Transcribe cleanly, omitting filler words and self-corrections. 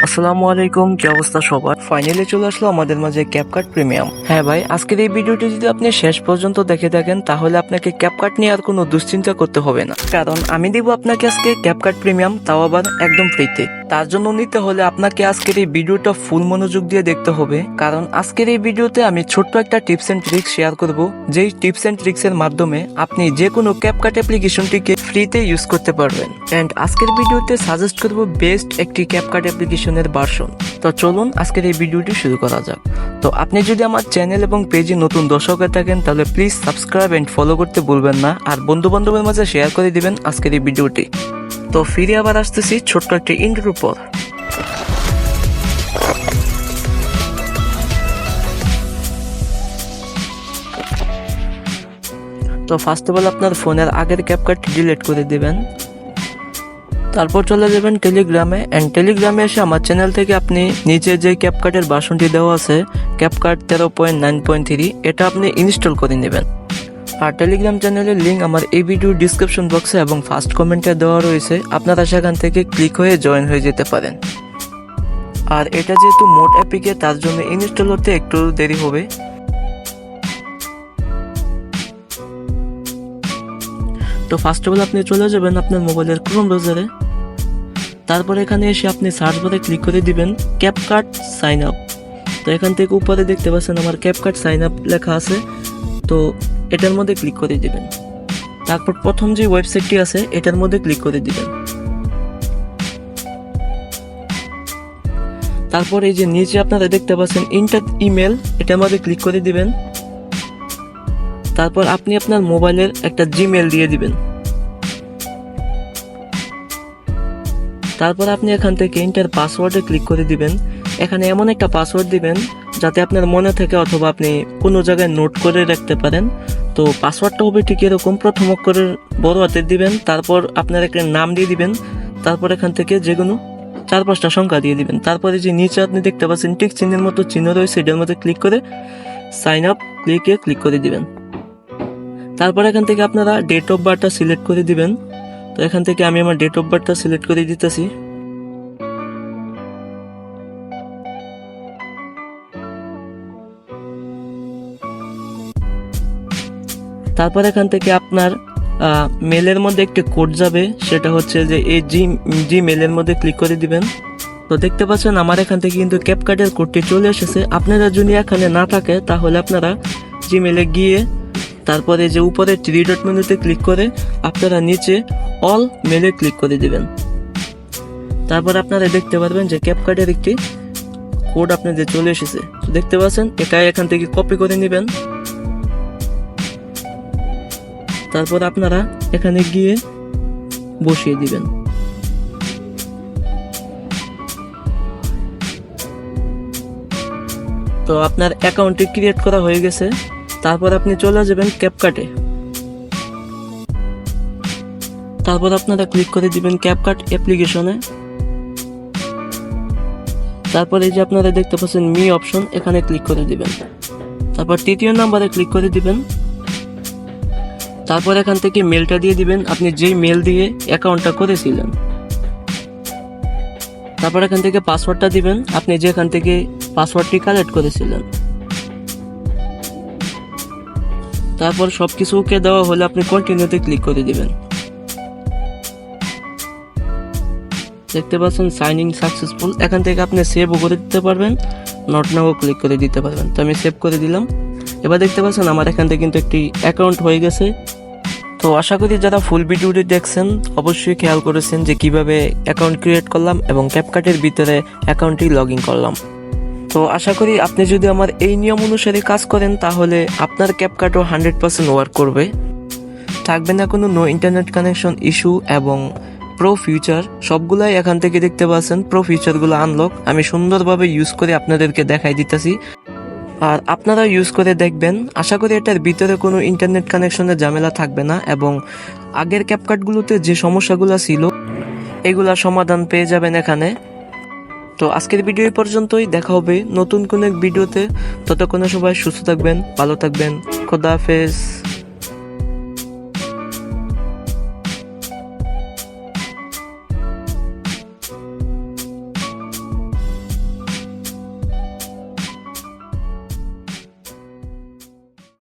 আসসালামু আলাইকুম, কি অবস্থা সবার? ফাইনালি চলে আসলো আমাদের মাঝে ক্যাপকাট প্রিমিয়াম। হ্যাঁ ভাই, আজকের এই ভিডিওটি যদি আপনি শেষ পর্যন্ত দেখে থাকেন তাহলে আপনাকে ক্যাপকাট নিয়ে আর কোনো দুশ্চিন্তা করতে হবে না, কারণ আমি দিব আপনাকে আজকে ক্যাপকাট প্রিমিয়াম, তাও আবার একদম ফ্রিতে। তার জন্য নিতে হলে আপনাকে আজকের এই ভিডিওটা ফুল মনোযোগ দিয়ে দেখতে হবে, কারণ আজকের এই ভিডিওতে আমি ছোট্ট একটা টিপস এন্ড ট্রিক্স শেয়ার করব, যেই টিপস এন্ড ট্রিক্স এর মাধ্যমে আপনি যে কোনো ক্যাপকাট অ্যাপ্লিকেশনটিকে ফ্রিতে ইউজ করতে পারবেন। এন্ড আজকের ভিডিওতে সাজেস্ট করব বেস্ট একটি ক্যাপকাট অ্যাপ্লিকেশনের ভার্সন। তো চলুন আজকের এই ভিডিওটি শুরু করা যাক। তো আপনি যদি আমার চ্যানেল এবং পেজে নতুন দর্শক হয়ে থাকেন তাহলে প্লিজ সাবস্ক্রাইব এন্ড ফলো করতে ভুলবেন না, আর বন্ধু বান্ধবের মাঝে শেয়ার করে দিবেন আজকের এই ভিডিওটি। তো ফিরে আবার আসতেছি ছোট্ট একটি ইন্ট্রোর উপর। তো ফার্স্ট অফ অল আপনার ফোনের আগের ক্যাপকাট ডিলিট করে দিবেন, তারপর চলে যাবেন টেলিগ্রামে। এন্ড টেলিগ্রামে এসে আমার চ্যানেল থেকে আপনি নিচে যে ক্যাপকাটের ভার্সনটি দেওয়া আছে ক্যাপকাট 13.9.3 এটা আপনি ইনস্টল করে নেবেন। আর টেলিগ্রাম চ্যানেলের লিঙ্ক আমার এই ভিডিওর ডিসক্রিপশন বক্সে এবং ফার্স্ট কমেন্টে দেওয়া রয়েছে, আপনারা সেখান থেকে ক্লিক হয়ে জয়েন হয়ে যেতে পারেন। আর এটা যেহেতু মোড অ্যাপিকে, তার জন্য ইনস্টল হতে একটু দেরি হবে। তো ফার্স্ট অফ অল আপনি চলে যাবেন আপনার মোবাইলের ক্রোম ব্রাউজারে, তারপর এখানে এসে আপনি সার্চ বারে ক্লিক করে দিবেন ক্যাপকাট সাইন আপ। তো এখান থেকে উপরে দেখতে পাচ্ছেন আমার ক্যাপকাট সাইন আপ লেখা আছে, তো এটার মধ্যে ক্লিক করে দিবেন। তারপর প্রথম যে ওয়েবসাইটটি আছে এটার মধ্যে ক্লিক করে দিবেন। তারপর এই যে নিচে আপনারা দেখতে পাচ্ছেন ইন্টার ইমেল, এটার মধ্যে ক্লিক করে দিবেন। তারপর আপনি আপনার মোবাইলের একটা জিমেল দিয়ে দিবেন। তারপর আপনি এখান থেকে ইন্টার পাসওয়ার্ডে ক্লিক করে দিবেন। এখানে এমন একটা পাসওয়ার্ড দিবেন যাতে আপনার মনে থাকে অথবা আপনি কোনো জায়গায় নোট করে রাখতে পারেন। তো পাসওয়ার্ডটা হবে ঠিক এরকম, প্রথম অক্ষরের বড় হাতের দিবেন, তারপর আপনার একটা নাম দিয়ে দিবেন, তারপর এখান থেকে যে কোনো 4-5টা সংখ্যা দিয়ে দিবেন। তারপরে যে নিচে আপনি দেখতে পাচ্ছেন টিক চিহ্নের মতো চিহ্ন রয়েছে, এটার মধ্যে ক্লিক করে সাইন আপ ক্লিক করে দিবেন। তারপর এখান থেকে আপনারা ডেট অফ বার্থটা সিলেক্ট করে দিবেন। তো এখান থেকে আমি আমার ডেট অফ বার্থটা সিলেক্ট করে দিতেছি। তারপর এখান থেকে আপনার মেলের মধ্যে একটি কোড যাবে, সেটা হচ্ছে যে এই জি মেলের মধ্যে ক্লিক করে দিবেন। তো দেখতে পাচ্ছেন আমার এখান থেকে কিন্তু ক্যাপকাটের কোডটি চলে এসেছে। আপনারা যদি এখানে না থাকে তাহলে আপনারা জিমেলে গিয়ে তারপরে যে উপরে 3 ডট মেনুতে ক্লিক করে আপনারা নিচে অল মেলে ক্লিক করে দিবেন। তারপর আপনারা দেখতে পারবেন যে ক্যাপকাটের একটি কোড আপনাদের চলে এসেছে। তো দেখতে পাচ্ছেন এটা এখান থেকে কপি করে নেবেন। তারপর আপনারা এখানে গিয়ে বসিয়ে দিবেন। তো আপনার অ্যাকাউন্টটি ক্রিয়েট করা হয়ে গেছে। তারপর আপনি চলে যাবেন ক্যাপকাটে, তারপর আপনারা ক্লিক করে দিবেন ক্যাপকাট অ্যাপ্লিকেশনে। তারপর এই যে আপনারা দেখতে পাচ্ছেন মি অপশন, এখানে ক্লিক করে দিবেন। তারপর তৃতীয় নাম্বারে ক্লিক করে দিবেন। তারপর এখান থেকে মেলটা দিয়ে দিবেন, আপনি যেই মেল দিয়ে অ্যাকাউন্টটা করেছিলেন। তারপর এখান থেকে পাসওয়ার্ডটা দিবেন, আপনি যেখান থেকে পাসওয়ার্ডটি কালেক্ট করেছিলেন। তারপর সবকিছু ওকে দেওয়া হলে আপনি কন্টিনিউতে ক্লিক করে দিবেন। দেখতে পাচ্ছেন সাইন ইন সাকসেসফুল। এখান থেকে আপনি সেভও করে দিতে পারবেন, নট নাও ক্লিক করে দিতে পারবেন। তো আমি সেভ করে দিলাম। এবার দেখতে পাচ্ছেন আমার এখান থেকে কিন্তু একটি অ্যাকাউন্ট হয়ে গেছে। তো আশা করি যারা ফুল ভিডিওটি দেখছেন অবশ্যই খেয়াল করেছেন যে কিভাবে অ্যাকাউন্ট ক্রিয়েট করলাম এবং ক্যাপকাটের ভিতরে অ্যাকাউন্টটি লগ ইন করলাম। তো আশা করি আপনি যদি আমার এই নিয়ম অনুসারে কাজ করেন তাহলে আপনার ক্যাপকাটও 100% ওয়ার্ক করবে, থাকবে না কোনো নো ইন্টারনেট কানেকশন ইস্যু। এবং প্রো ফিউচার সবগুলাই এখান থেকে দেখতে পাচ্ছেন, প্রো ফিউচারগুলো আনলক আমি সুন্দরভাবে ইউজ করে আপনাদেরকে দেখাই দিতেছি, আর আপনারা ইউজ করে দেখবেন। আশা করি এটার ভিতরে কোনো ইন্টারনেট কানেকশনের ঝামেলা থাকবে না এবং আগের ক্যাপকাটগুলোতে যে সমস্যাগুলো ছিল এগুলা সমাধান পেয়ে যাবেন এখানে। তো আজকের ভিডিও এই পর্যন্তই, দেখা হবে নতুন কোনো এক ভিডিওতে। ততক্ষণে সবাই সুস্থ থাকবেন, ভালো থাকবেন, খোদা হাফেজ।